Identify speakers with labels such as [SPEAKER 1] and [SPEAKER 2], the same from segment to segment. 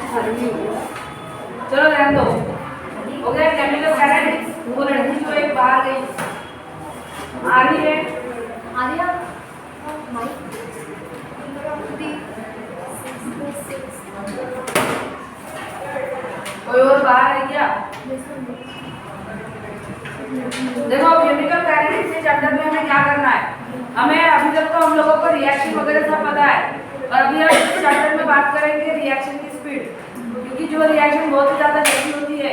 [SPEAKER 1] चलो रहने दो। हो गया केमिकल काइनेटिक्स। वो लड़की जो एक बाहर गई आ रही है
[SPEAKER 2] आर्या
[SPEAKER 1] कोई और बाहर है क्या? देखो केमिकल काइनेटिक्स के चैप्टर में हमें क्या करना है, हमें अभी तक तो हम लोगों को रिएक्शन वगैरह सब पता है और अभी हम इस चैप्टर में बात करेंगे रिएक्शन की स्पीड, क्योंकि जो रिएक्शन बहुत ही ज़्यादा जल्दी होती है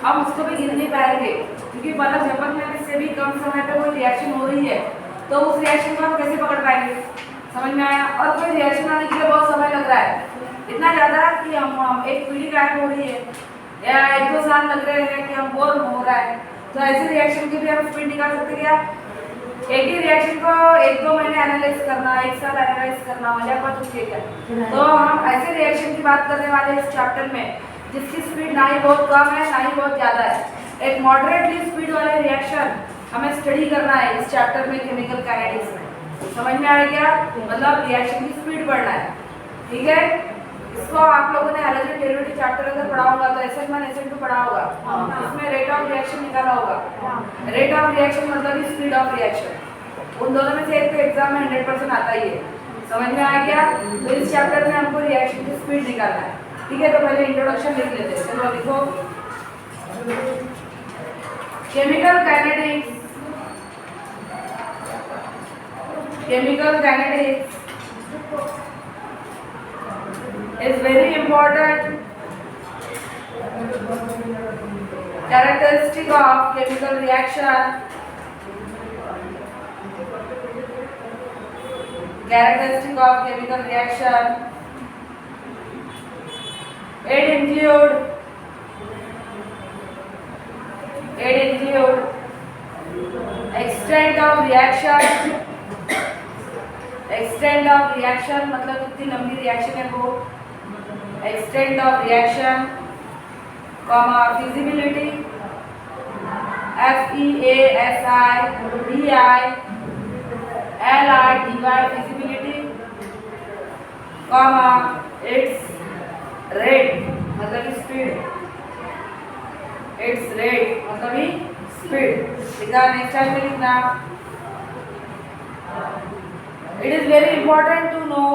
[SPEAKER 1] हम उसको भी गिन नहीं पाएंगे, क्योंकि पता झपक में इससे भी कम समय पे कोई रिएक्शन हो रही है तो उस रिएक्शन को हम कैसे पकड़ पाएंगे। समझ में आया? और कोई रिएक्शन आने के लिए बहुत समय लग रहा है, इतना ज़्यादा कि हम एक पीढ़ी गायब हो रही है या 1-2 साल लग रहे हैं कि हम बोर हो रहा है, तो ऐसे रिएक्शन की भी हम स्पीड निकाल सकते हैं क्या? एक ही रिएक्शन को 1-2 महीने एनालाइज करना, 1 साल एनालाइज करना मजा बात होती है क्या? तो हम ऐसे रिएक्शन की बात करने वाले इस चैप्टर में जिसकी स्पीड ना ही बहुत कम है ना ही बहुत ज़्यादा है, एक मॉडरेटली स्पीड वाले रिएक्शन हमें स्टडी करना है इस चैप्टर में केमिकल काइनेटिक्स में। समझ में आया क्या? मतलब रिएक्शन की स्पीड बढ़ना है, ठीक है? इसको आप लोगों ने एलर्जी डेरिवेटिव चैप्टर अगर पढ़ा होगा तो SN1 SN2 पढ़ा होगा, इसमें रेट ऑफ रिएक्शन निकाला होगा। रेट ऑफ रिएक्शन मतलब स्पीड ऑफ रिएक्शन, उन दोनों में से एक तो एग्जाम में 100% आता ही है। समझ में आ गया? तो इस चैप्टर में हमको रिएक्शन की स्पीड निकालना है, ठीक है? तो पहले इंट्रोडक्शन लिख लेते हैं। चलो लिखो chemical kinetics. Chemical kinetics is very important characteristic of chemical reaction. Characteristic of chemical reaction. It include extent of reaction. extent of reaction मतलब कितनी लंबी रिएक्शन है वो, extent of reaction, comma feasibility, feasibility, feasibility, comma its rate मतलब speed, its rate मतलब ही speed। लिखा next time में लिखना। It is very important to know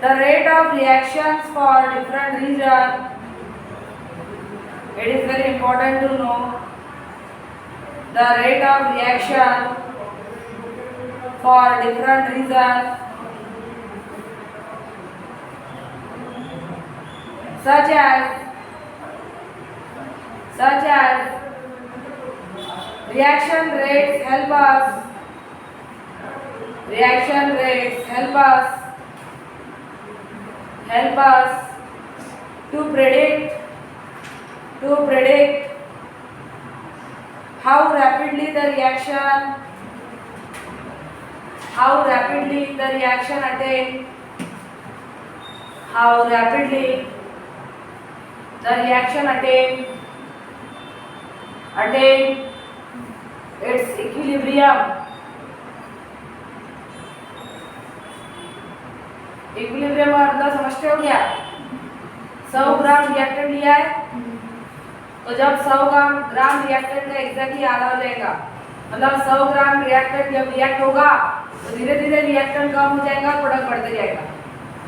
[SPEAKER 1] the rate of reactions for different regions. It is very important to know the rate of reaction for different regions, such as reaction rates help us to predict how rapidly the reaction attain its equilibrium। Equilibrium मतलब समझते हो क्या? 100 ग्राम reactant लिया है तो जब 100 ग्राम reactant का exactly आधा हो जाएगा, मतलब 100 ग्राम रिएक्टेंट जब रिएक्ट होगा तो धीरे धीरे रिएक्टेंट कम हो जाएगा, प्रोडक्ट बढ़ते जाएगा,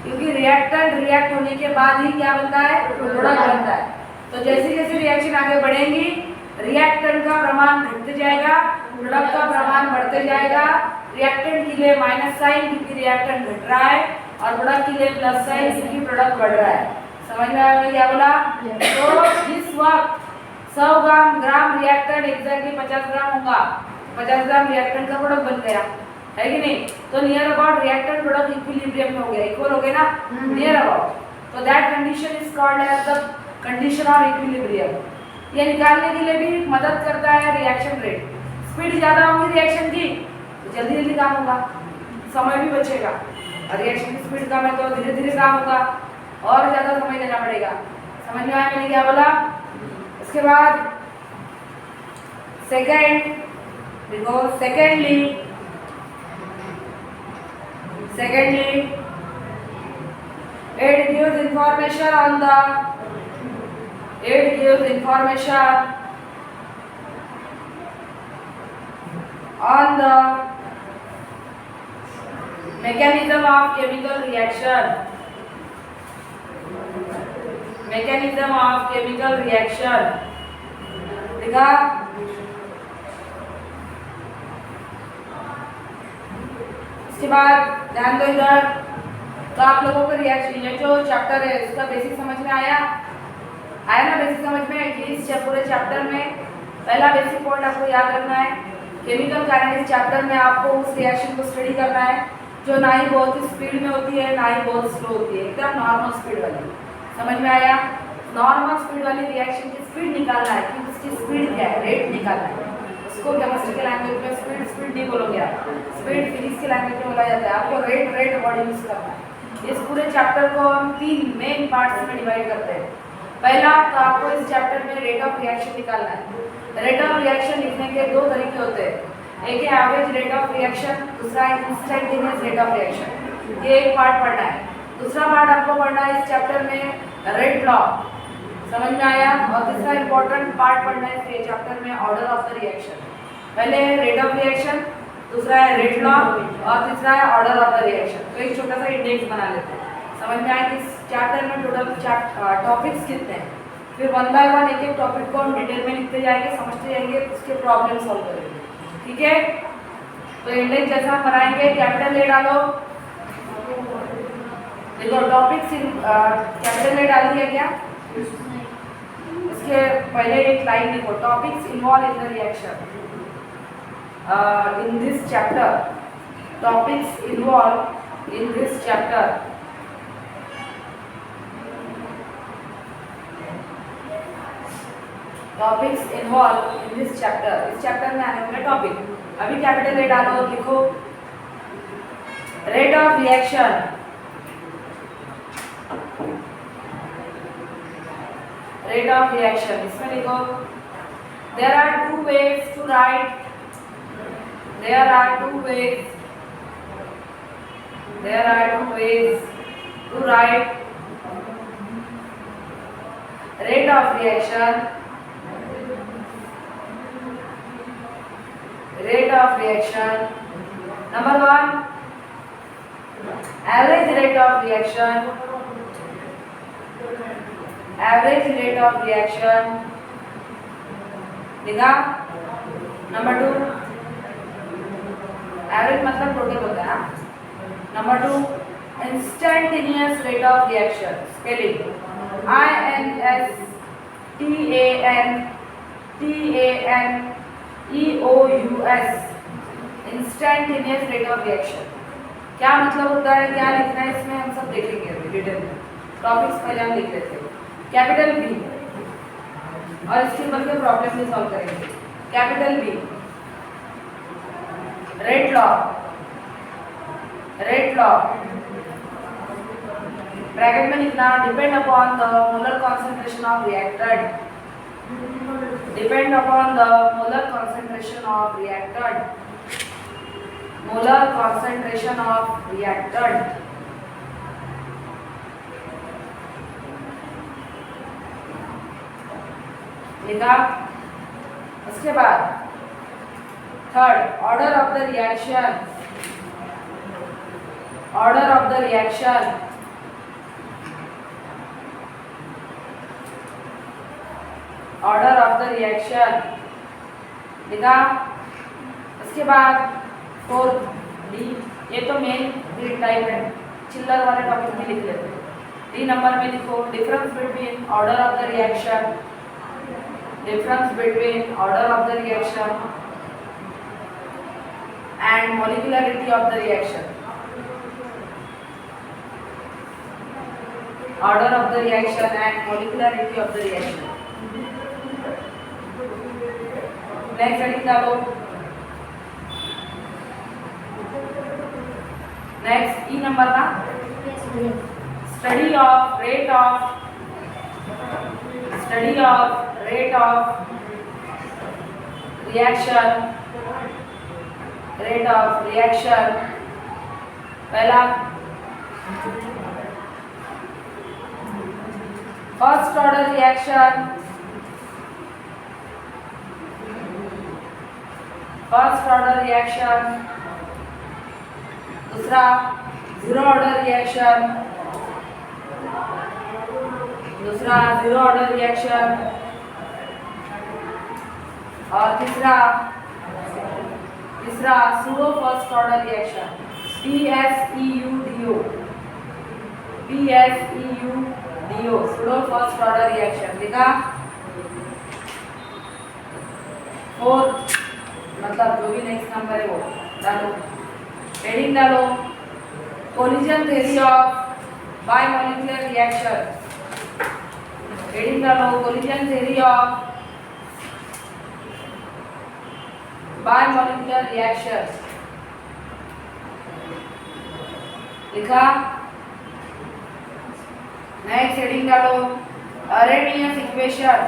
[SPEAKER 1] क्योंकि रिएक्टेंट रिएक्ट होने के बाद ही क्या बनता है? प्रोडक्ट बनता है। तो जैसे जैसे रिएक्शन आगे बढ़ेंगी रिएक्टेंट का प्रमाण घटते जाएगा, प्रोडक्ट का प्रमाण बढ़ते जाएगा। रिएक्टेंट के लिए माइनस साइन क्योंकि रिएक्टेंट घट रहा है और प्रोडक्ट के लिए प्लस साइन क्योंकि प्रोडक्ट बढ़ रहा है। समझ में आया क्या बोला? तो इस वक्त 100 ग्राम रिएक्टेंट एग्जैक्टली 50 ग्राम होगा, 50 ग्राम रिएक्टेंट का प्रोडक्ट बन गया है कि नहीं? तो near about reactant product equilibrium में हो गया, इक्वल हो गए ना, नियर अबाउट। तो that condition is called as the condition of equilibrium. ये निकालने के लिए भी मदद करता है रिएक्शन रेट। स्पीड ज़्यादा होगी रिएक्शन की तो जल्दी जल्दी काम होगा, समय भी बचेगा, और रिएक्शन की स्पीड कम है तो धीरे धीरे काम होगा और ज़्यादा समय देना पड़ेगा। समझ में आया मैंने क्या बोला? इसके बाद सेकेंड देखो, secondly It gives information on the mechanism of chemical reaction. देखा? इसके बाद ध्यान दो इधर। तो आप लोगों को रिएक्शन, ये जो चैप्टर है इसका बेसिक समझ में आया ना? बेसिक समझ में। इस पूरे चैप्टर में पहला बेसिक पॉइंट आपको याद रखना है, केमिकल काइनेटिक्स चैप्टर में आपको उस रिएक्शन को स्टडी करना है जो ना ही बहुत स्पीड में होती है ना ही बहुत स्लो होती है, एकदम नॉर्मल स्पीड वाली। समझ में आया? नॉर्मल स्पीड वाली रिएक्शन की स्पीड निकालना है कि उसकी स्पीड क्या है, रेट निकालना है। उसको केमिस्ट्री के लैंग्वेज में स्पीड नहीं बोलोगे आप, स्पीड फिजिक्स के लैंग्वेज में बोला जाता है। आपको रेट वर्ड यूज करना है। इस पूरे चैप्टर को हम 3 मेन पार्ट्स में डिवाइड करते हैं। पहला, तो आपको इस चैप्टर में रेट ऑफ रिएक्शन निकालना है। रेट ऑफ रिएक्शन लिखने के 2 तरीके होते हैं, एक है एवरेज रेट ऑफ रिएक्शन, दूसरा है इंस्टेंटेनियस रेट ऑफ रिएक्शन। ये एक पार्ट पढ़ना है। दूसरा पार्ट आपको पढ़ना है इस चैप्टर में रेट लॉ। समझ में आया? और तीसरा इंपॉर्टेंट पार्ट पढ़ना है इस चैप्टर में ऑर्डर ऑफ द रिएक्शन। पहले है रेट ऑफ रिएक्शन, दूसरा है रेट लॉ और तीसरा है ऑर्डर ऑफ द रिएक्शन। तो एक छोटा सा इंडेक्स बना लेते हैं। समझ में आया कि इस चैप्टर में टोटल टॉपिक्स कितने हैं। फिर 1 बाय 1 एक टॉपिक को हम डिटेल में लिखते जाएंगे, समझते जाएंगे, उसके प्रॉब्लम सॉल्व करेंगे। ठीक है? तो इंडेक्स जैसा हम बनाएंगे, कैपिटल ए डालो। देखो टॉपिक्स कैपिटल ए डाल दिया क्या? इसके पहले एक लाइन लिखो, topics involve in the reaction in this chapter. Topics involved in this chapter. Topics involved in this chapter. इस चैप्टर में आने वाले टॉपिक। अभी कैपिटल ए डालो, लिखो rate of reaction. Rate of reaction इसमें लिखो there are two ways to write there are two ways to write rate of reaction. Number 1, average rate of reaction. लिखा। नंबर 2, एवरेज मतलब total होता है। Number 2, instantaneous rate of reaction. Spelling INSTANTANEOUS, instantaneous rate of reaction. क्या मतलब होता है, क्या लिखना है इसमें, हम सब देखेंगे अभी डिटेल में। टॉपिक्स पहले हम लिख लेते हैं। कैपिटल बी, और इसके ऊपर के प्रॉब्लम भी सॉल्व करेंगे। Capital B, rate law. Bracket में लिखना depend upon the molar concentration of reactant. Molar concentration of reactant. लिखा। उसके बाद third, order of the reaction. लिखा। उसके बाद फोर्थ डी, ये तो मेन ग्रिड टाइप है, चिल्लर वाले टॉपिक में लिख लेते हैं। डी नंबर में लिखो difference between order of the reaction and molecularity of the reaction. Order of the reaction and molecularity of the reaction. Next heading डालो। Next E नंबर ना, study of rate of reaction। पहला first order reaction, first order reaction, दूसरा zero order reaction, दूसरा zero order reaction, और तीसरा pseudo first order reaction, PSEUDO, PSEUDO pseudo first order reaction. देखा? Fourth मतलब जो भी नेक्स्ट नंबर है वो डालो, हेडिंग डालो, collision theory of bimolecular reaction. Heading डालो, collision theory of bimolecular reaction. लिखा? नेक्स्ट हेडिंग डालो, अरेनियस इक्वेशन,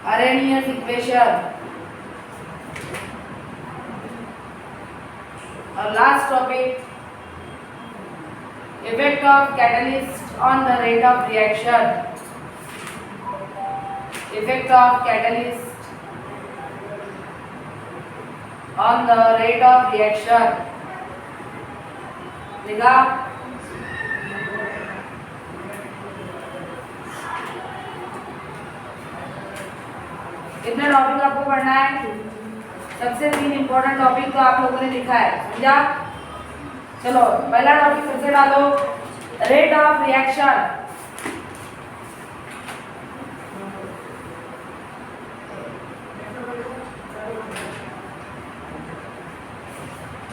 [SPEAKER 1] अरेनियस इक्वेशन। और last topic, effect of catalyst on the rate of reaction, effect of catalyst on the rate of reaction। लिखा? कितने topic आपको पढ़ना है? सबसे 3 इंपॉर्टेंट टॉपिक तो आप लोगों ने लिखा है, समझा? चलो पहला टॉपिक सबसे डालो, रेट ऑफ रिएक्शन।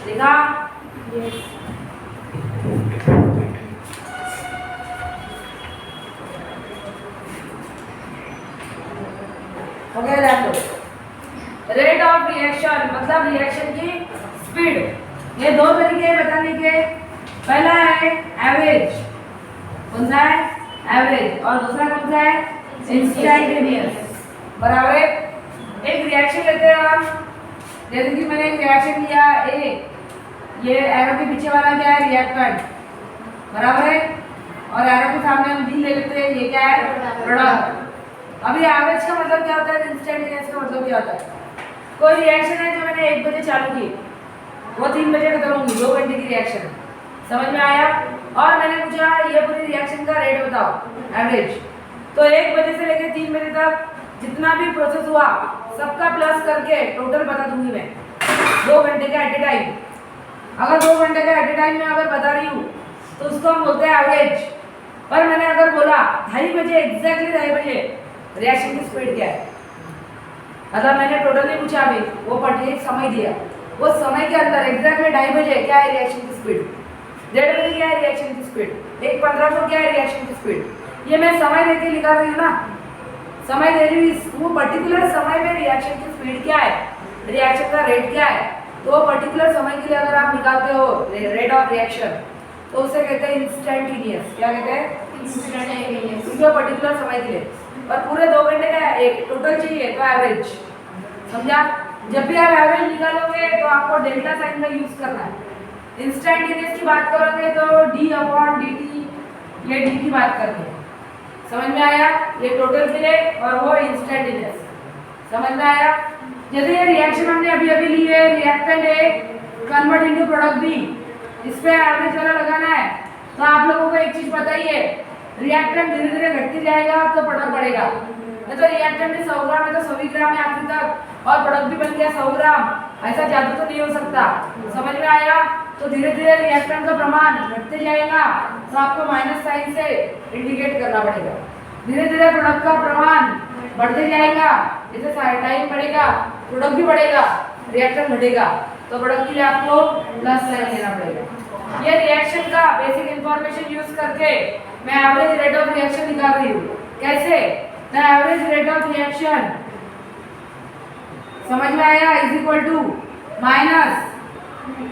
[SPEAKER 1] लिखा? हो गया? ध्यान दो, रेट ऑफ रिएक्शन मतलब रिएक्शन की स्पीड। ये दो तरीके हैं बताने के। पहला है एवरेज, कौन सा है? एवरेज। और दूसरा कौन सा है? इंस्टेंटेनियस। बराबर है? एक रिएक्शन लेते हैं हम, जैसे कि मैंने एक रिएक्शन लिया ए, ये एरो के पीछे वाला क्या है? रिएक्टेंट, बराबर है? और एरो के सामने हम बी ले लेते हैं, ये क्या है? प्रोडक्ट। अभी एवरेज का मतलब क्या होता है? इंस्टेंटेनियस का मतलब क्या होता है? कोई रिएक्शन है जो मैंने 1 बजे चालू की, वो 3 बजे खत्म होगी, 2 घंटे की रिएक्शन। समझ में आया? और मैंने पूछा ये पूरी रिएक्शन का रेट बताओ, एवरेज। तो 1 बजे से लेकर 3 बजे तक जितना भी प्रोसेस हुआ सबका प्लस करके टोटल बता दूंगी मैं, 2 घंटे का एट ए टाइम। अगर 2 घंटे का एट ए टाइम में अगर बता रही हूँ तो उसको हम बोलते हैं एवरेज। पर मैंने अगर बोला 2:30 बजे, एग्जैक्टली 2:30 बजे रिएक्शन की स्पीड क्या है, मतलब मैंने टोटल नहीं पूछा अभी, वो पर्टिकुलर समय दिया, वो समय के अंदर एग्जैक्टली 2:30 बजे क्या है रिएक्शन की स्पीड, 1:30 बजे क्या है रिएक्शन की स्पीड, 1:15 को क्या है रिएक्शन की स्पीड। ये मैं समय देके लिखा रही हूँ ना, समय दे रही हूँ, वो पर्टिकुलर समय में रिएक्शन की स्पीड क्या है, रिएक्शन का रेट क्या है। तो वो पर्टिकुलर समय के लिए अगर आप निकालते हो रेट ऑफ रिएक्शन तो उसे कहते हैं इंस्टेंटेनियस। क्या कहते हैं? इंस्टेंटेनियस। क्योंकि पर्टिकुलर समय के लिए, और पूरे 2 घंटे का एक टोटल चाहिए तो एवरेज। समझा? जब भी आप एवरेज निकालोगे तो आपको डेल्टा साइन का यूज करना है। इंस्टेंटेनियस की बात करोगे तो d/dt, ये d की बात करनी है। समझ में आया? ये टोटल के लिए और वो इंस्टेंटेनियस। समझ में आया? जैसे ये रिएक्शन हमने अभी अभी ली है, reactant A convert into product B, इस पे एवरेज वाला लगाना है। तो आप लोगों को एक चीज पता ही है, रिएक्टेंट धीरे धीरे घटती जाएगा तो प्रोडक्ट बढ़ेगा। नहीं तो रिएक्टेंट 100 ग्राम है तो 100 ग्राम है आखिर तक, और प्रोडक्ट भी बन गया 100 ग्राम, ऐसा जादू तो नहीं हो सकता। समझ में आया? तो धीरे धीरे रिएक्टेंट का प्रमाण घटते जाएगा तो आपको माइनस साइन से इंडिकेट करना पड़ेगा। धीरे धीरे प्रोडक्ट का प्रमाण बढ़ते जाएगा, जैसे टाइम बढ़ेगा प्रोडक्ट भी बढ़ेगा, रिएक्टेंट घटेगा, तो प्रोडक्ट के लिए आपको प्लस साइन लेना पड़ेगा। ये रिएक्शन का बेसिक इंफॉर्मेशन यूज करके मैं एवरेज रेट ऑफ रिएक्शन निकाल रही हूँ। कैसे? The average rate of reaction, समझ में आया, is equal to minus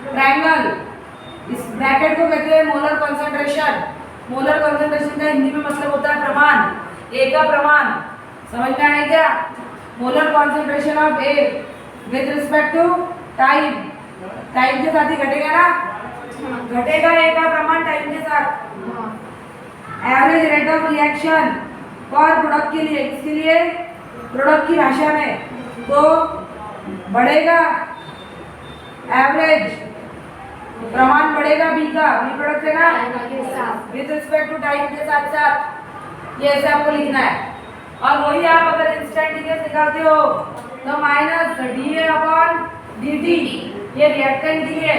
[SPEAKER 1] triangle, इस ब्रैकेट को कहते हैं मोलर कंसंट्रेशन। मोलर कंसंट्रेशन का हिंदी में मतलब होता है प्रमाण, ए का प्रमाण। समझ में आया क्या? Molar concentration of A with respect to time time के साथ ही घटेगा ना, घटेगा ए का प्रमाण टाइम के साथ। Average rate of reaction for product के लिए, किसके लिए, प्रोडक्ट की भाषा में, तो बढ़ेगा एवरेज, प्रमाण बढ़ेगा बी का, बी प्रोडक्ट है ना, विद रिस्पेक्ट टू टाइम के साथ साथ, ये ऐसे आपको लिखना है। और वही आप अगर इंस्टेंटेनियस निकालते हो तो minus D A upon D T, ये रिएक्टेंट के लिए,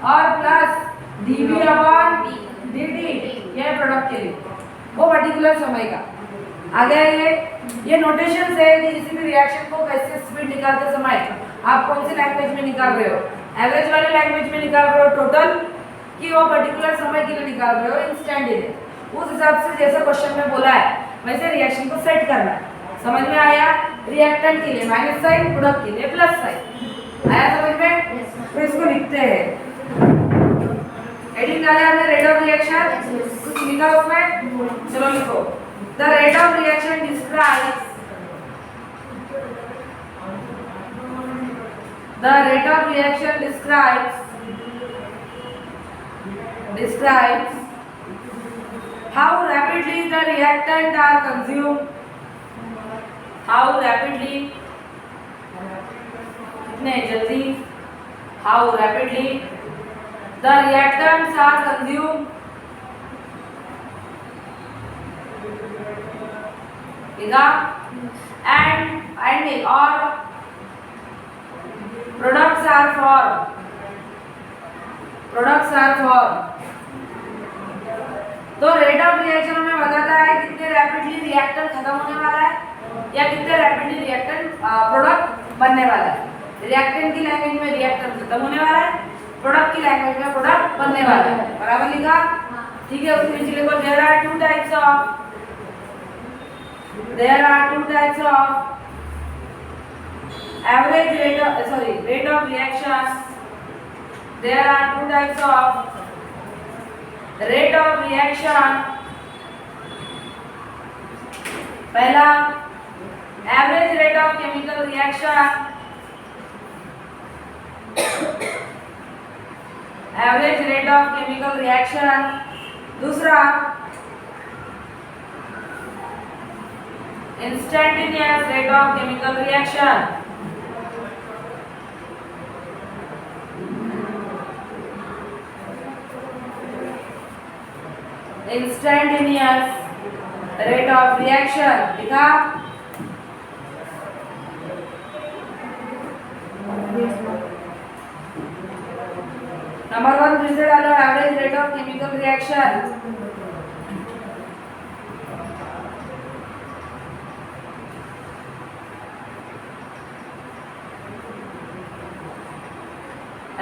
[SPEAKER 1] और plus D B upon D T, ये प्रोडक्ट के लिए, वो पर्टिकुलर समय का। आगे ये नोटेशन है कि किसी भी रिएक्शन को कैसे स्पीड निकालते समय आप कौन सी लैंग्वेज में निकाल रहे हो, एवरेज वाली लैंग्वेज में निकाल रहे हो टोटल, कि वो पर्टिकुलर समय के लिए निकाल रहे हो इंस्टेंटेनियस, उस हिसाब से जैसे क्वेश्चन में बोला है वैसे रिएक्शन को सेट करना है। समझ में आया? रिएक्टेंट के लिए माइनस साइन, प्रोडक्ट के लिए प्लस साइन, आया समझ में? तो इसको लिखते हैं, हेडिंग डाले हमने रेट ऑफ रिएक्शन, कुछ लिखा उसमें, चलो लिखो। The rate of reaction describes, the rate of reaction describes how rapidly the reactant are consumed, how rapidly, कितने जल्दी, how rapidly the reactants are consumed, ठीक है, and or products are for तो रेट ऑफ रिएक्शन हमें बताता है कितने rapidly reactor खत्म होने वाला है या कितने रैपिडली रिएक्टर प्रोडक्ट बनने वाला है। रिएक्टेंट की लैंग्वेज में रिएक्टर खत्म होने वाला है, प्रोडक्ट की लैंग्वेज में प्रोडक्ट बनने वाला है। बराबर लिखा? ठीक है, उसके नीचे लिखो there are two types of average rate of reaction. There are two types of rate of reaction. पहला average rate of chemical reaction, average rate of chemical reaction. दूसरा instantaneous rate of chemical reaction. Instantaneous rate of reaction लिखा? Number 1 फिर से डालो, average rate of chemical reaction.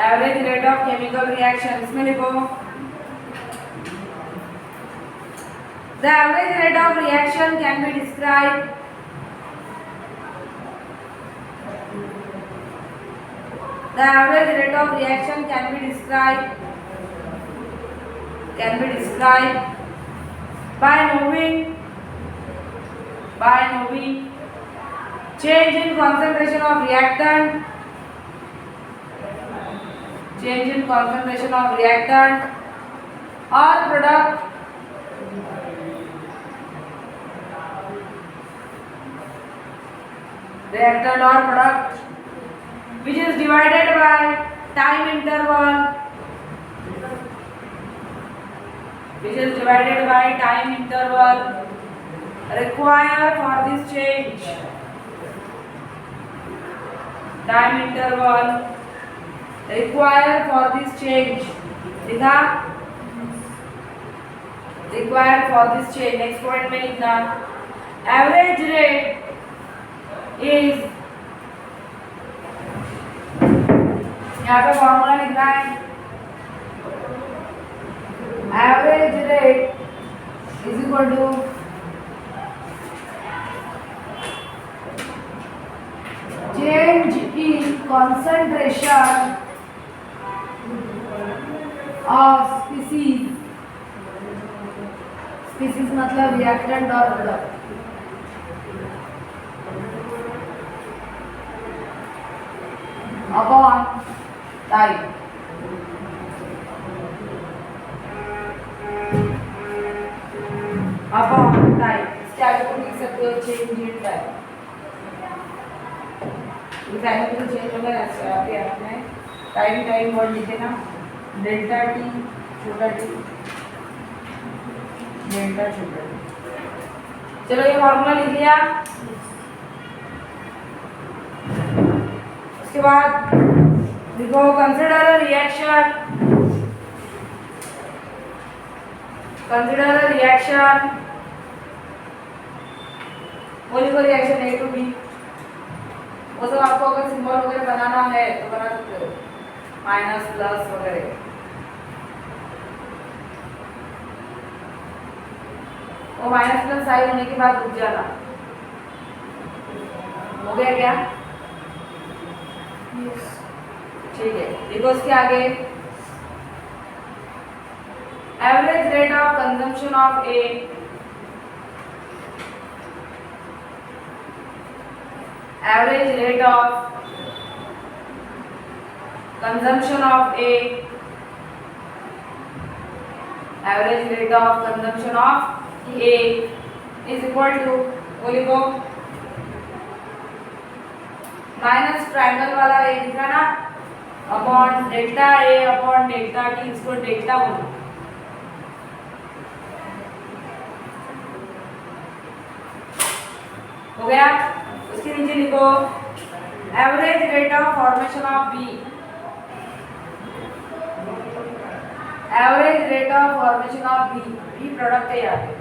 [SPEAKER 1] Average rate of chemical reaction इसमें लिखो the average rate of reaction can be described by knowing change in concentration of reactant, or product reactant or product which is divided by time interval, require for this change, लिखा? require for this change। Next point में लिखना average rate is, यहाँ पे formula लिखना है, average rate is equal to change in concentration of species मतलब reactant और product, upon the time upon time, इसके आगे को लिख सकते हो चेंज इन टाइम। ये टाइम तो चेंज होगा ऐसे आपके आपने टाइम वर्ड लिखे ना, डेल्टा टी छोटा टी डेल्टा छोटा टी। चलो ये फॉर्मूला लिख लिया। उसके बाद लिखो consider a reaction, consider a reaction, वो लिखो रिएक्शन ए टू बी। वो सब आपको अगर सिंबल वगैरह बनाना है तो बना सकते हो, माइनस प्लस वगैरह। वो माइनस प्लस साइन होने के बाद रुक जाना। हो गया क्या? ठीक है, देखो उसके आगे average rate of consumption of A, average rate of consumption of A, average rate of consumption of A is equal to, वो लिखो माइनस ट्रायंगल वाला ए दिखा ना, upon delta A upon delta T, इसको डेल्टा बोलो। हो गया? उसके नीचे लिखो average rate of formation of B, average rate of formation of B, B product है यहाँ पे,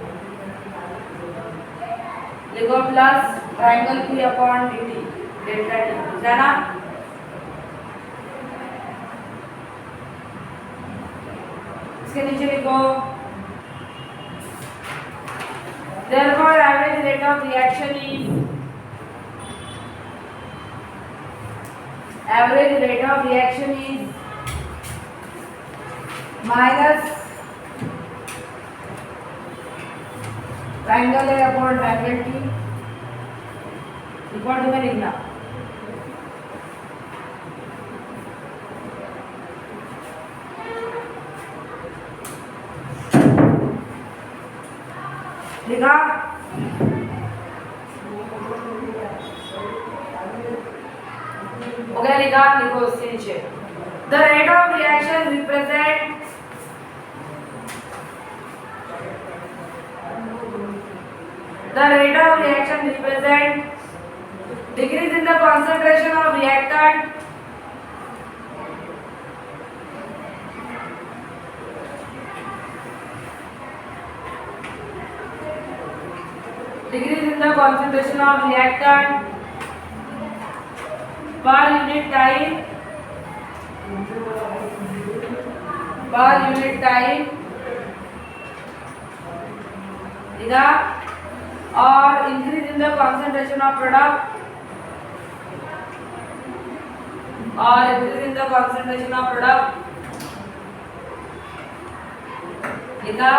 [SPEAKER 1] लिखो plus triangle P upon D T delta T, जाना। इसके नीचे लिखो therefore average rate of reaction is, average rate of reaction is minus triangle A upon triangle T, equal to में लिखना। लिखा? हो गया लिखा? लिखो उसके नीचे the rate of reaction represent, the rate of reaction represent decrease in the concentration of reactant decrease in the concentration of reactant per unit time, per unit time दिखा, और increase in the concentration of product, और increase in the concentration of product लिखा,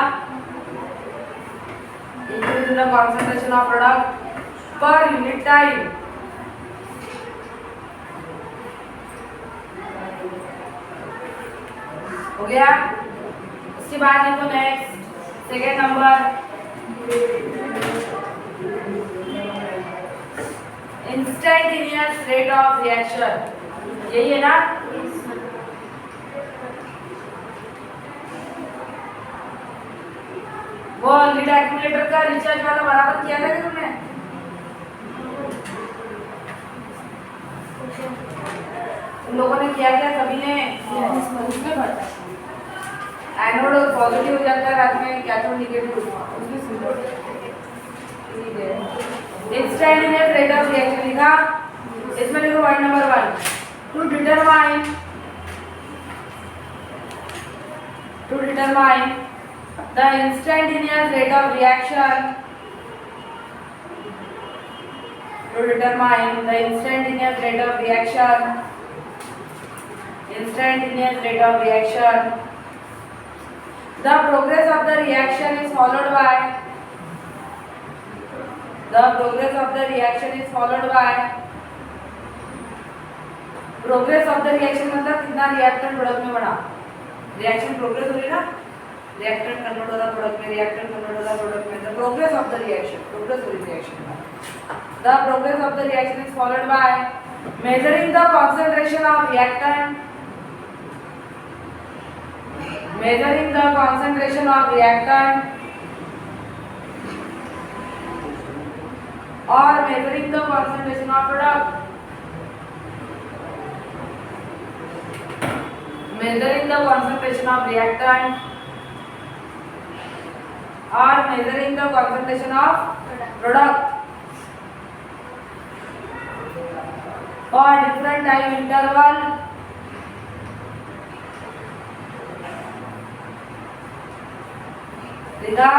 [SPEAKER 1] increase in the concentration of product per unit time। हो गया? उसके बाद लिखो next second number instantaneous rate of reaction, यही है ना? वो लीड एक्यूमुलेटर का रिचार्ज वाला बराबर किया था क्या तुमने? तुम लोगों ने किया क्या? सभी ने? उसमें भरता है, एनोड पॉजिटिव हो जाता है रात में, कैथोड नेगेटिव उसमें symbol. Instantaneous rate of reaction लिखा, इसमें लिखो point number 1 to determine the instantaneous rate of reaction, to determine the instantaneous rate of reaction, instantaneous rate of reaction, the progress of the reaction is followed by, the progress of the reaction is followed by progress of the reaction मतलब कितना reactant product में बना, reaction progress हो रही ना, reactant convert हो रहा product में, रिएक्टेंट कन्वर्ट हो रहा प्रोडक्ट में, the progress of the reaction, progress हो रही रिएक्शन में, the progress of the reaction is followed by measuring the concentration of reactant, measuring the concentration of reactant or measuring the concentration of product, measuring the concentration of reactant or measuring the concentration of product for different time interval देखा।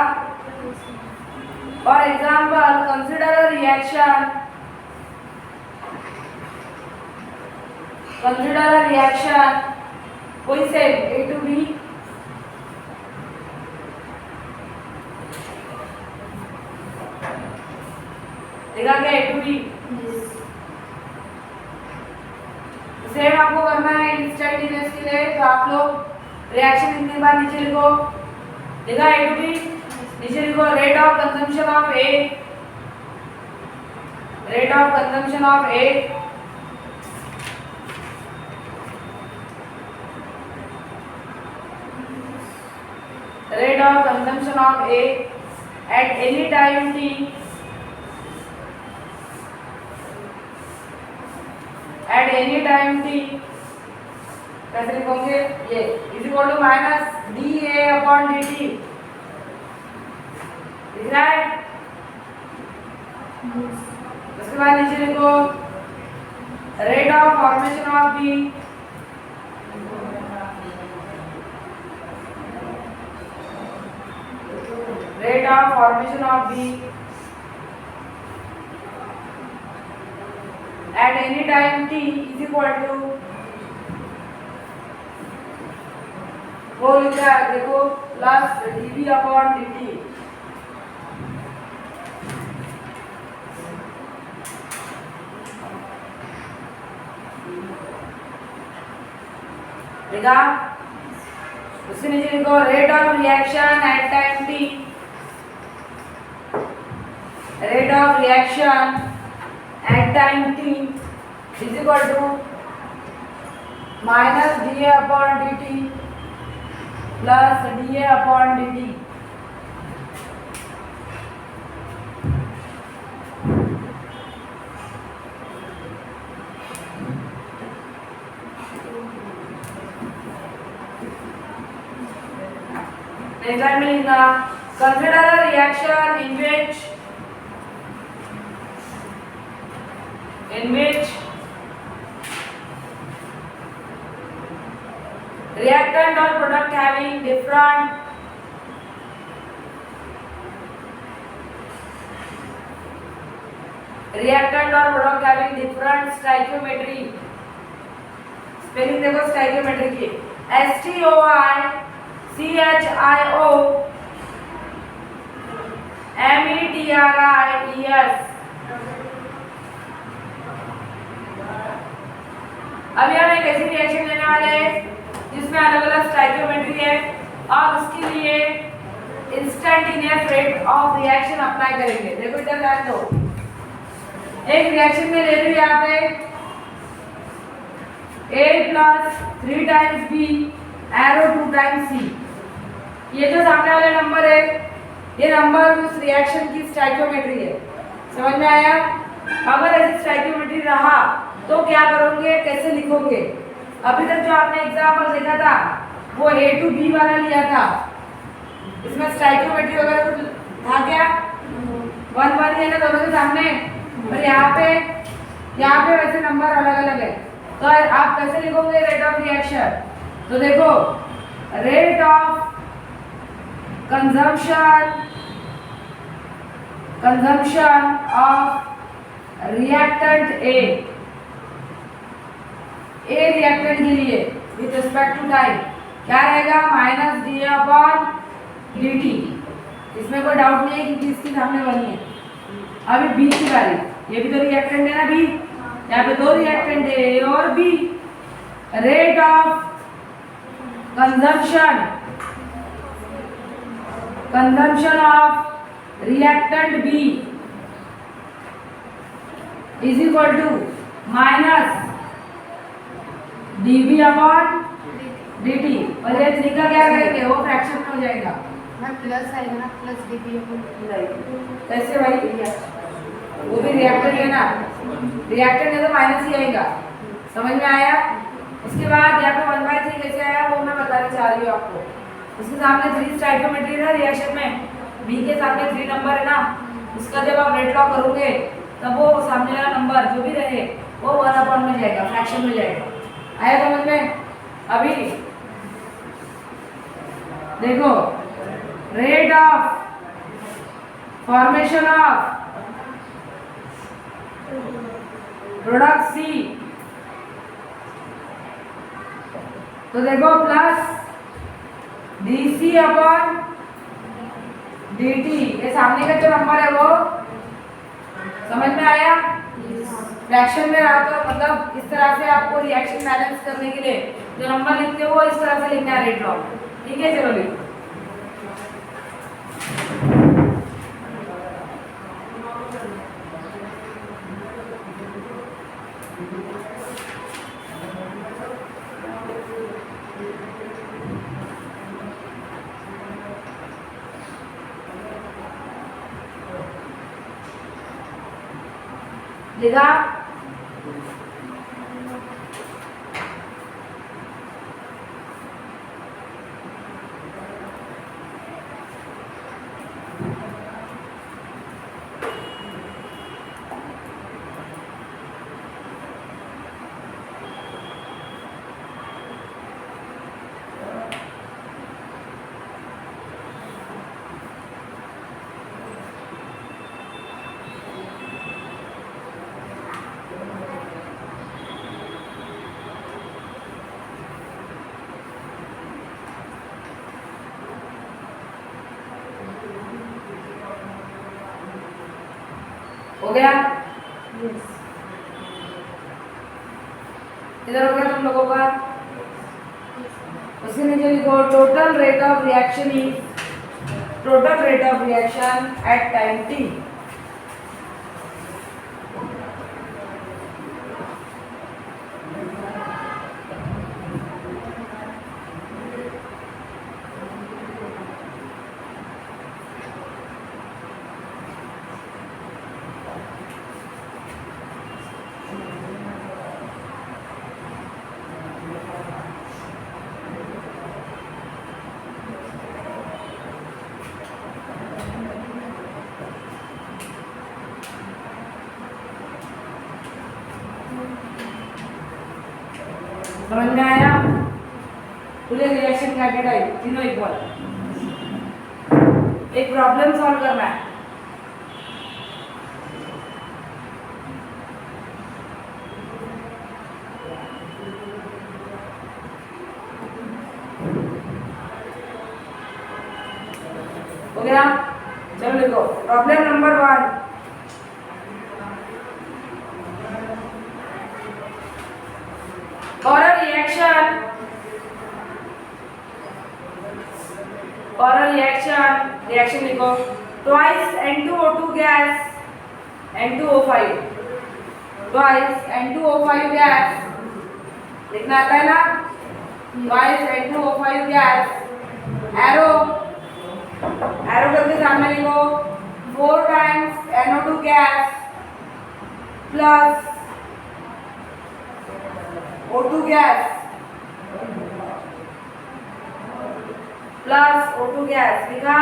[SPEAKER 1] For example, consider a reaction, consider a reaction कोई से A to B, देखा क्या A to B, same आपको करना है instantaneous के लिए, तो आप लोग रिएक्शन इतनी बार नीचे लिखो, देखा A to B, नीचे लिखो rate of consumption of A, rate of consumption of A, rate of consumption of A at any time t, at any time t, कैसे लिखोगे ये is equal to minus D A upon D T, दिख रहा है। उसके बाद नीचे लिखो rate of formation of B, rate of formation of B at any time t is equal to, वो लिख रहा है देखो प्लस dv अपॉन dt, देखा। उसके नीचे लिखो rate of reaction at time t, rate of reaction at time t is equal to minus dA upon dt plus dA upon dt, next line में लिखना consider a reaction in which reactant or product having different stoichiometry, spelling देखो stoichiometry की STOICHIOMETRIES। अभी हम एक ऐसी reaction लेने वाले हैं जिसमें अलग अलग स्टोइकियोमेट्री है और उसके लिए instantaneous rate of reaction apply करेंगे। देखो इधर ध्यान दो, एक रिएक्शन में ले रही हूँ यहाँ पे A plus 3 times B arrow 2 times C, ये जो सामने वाले नंबर है ये नंबर उस रिएक्शन की स्टोइकियोमेट्री है, समझ में आया। अगर ऐसी स्टोइकियोमेट्री रहा तो क्या करोगे, कैसे लिखोगे। अभी तक जो आपने एग्जाम्पल देखा था वो A to B वाला लिया था, इसमें स्टोइकियोमेट्री वगैरह कुछ था क्या, 1 है ना दोनों के सामने, और यहाँ पे वैसे नंबर अलग अलग है, तो आप कैसे लिखोगे रेट ऑफ रिएक्शन। तो देखो rate of consumption of reactant A reactant के लिए विथ रिस्पेक्ट टू टाइम क्या रहेगा, minus D upon D T. इसमें कोई डाउट नहीं है क्योंकि इसकी सामने बनी है। अभी बी की बारी, ये भी तो रिएक्टेंट है ना बी, यहाँ पे 2 रिएक्टेंट है ए और B, rate of consumption of reactant B is equal to minus dB upon dt। और ये 3 का क्या करेंगे, वो फ्रैक्शन में हो जाएगा
[SPEAKER 2] ना, प्लस आएगा ना, प्लस dB
[SPEAKER 1] कैसे भाई, वो भी रिएक्टर है ना, रिएक्टर है तो माइनस ही आएगा, समझ में आया। उसके बाद यहाँ पे 1/3 कैसे आया वो मैं बताने चाह रही हूँ आपको। उसके सामने 3 स्टोइकियोमेट्री है रिएक्शन में, बी के सामने 3 नंबर है ना, उसका जब आप रेट लॉ करोगे तब वो सामने वाला नंबर जो भी रहे वो 1/, में जाएगा, फ्रैक्शन में जाएगा। आया समझ में। अभी देखो, rate of formation of product C, तो देखो प्लस dc अपॉन dt, ये सामने का जो नंबर है वो समझ में आया। फ्रैक्शन में रहा तो मतलब इस तरह से आपको रिएक्शन बैलेंस करने के लिए जो नंबर लिखते हो वो इस तरह से लिखना है रेट लॉ, ठीक है। चलो लिखो, लिखा। हो गया, इधर हो गया तुम लोगों का। उसके नीचे लिखो total rate of reaction at time t। समझ में आया। पूरे रिएक्शन का टाइप तीनों इक्वल। एक प्रॉब्लम सॉल्व करना है। हो गया, चलो लिखो problem number 1। For a reaction लिखो twice N2O2 gas, N2O5, twice N2O5 gas लिखना आता है ना, twice N2O5 gas, एरो करके सामने लिखो 4 times NO2 gas plus O2 gas plus O2 gas लिखा।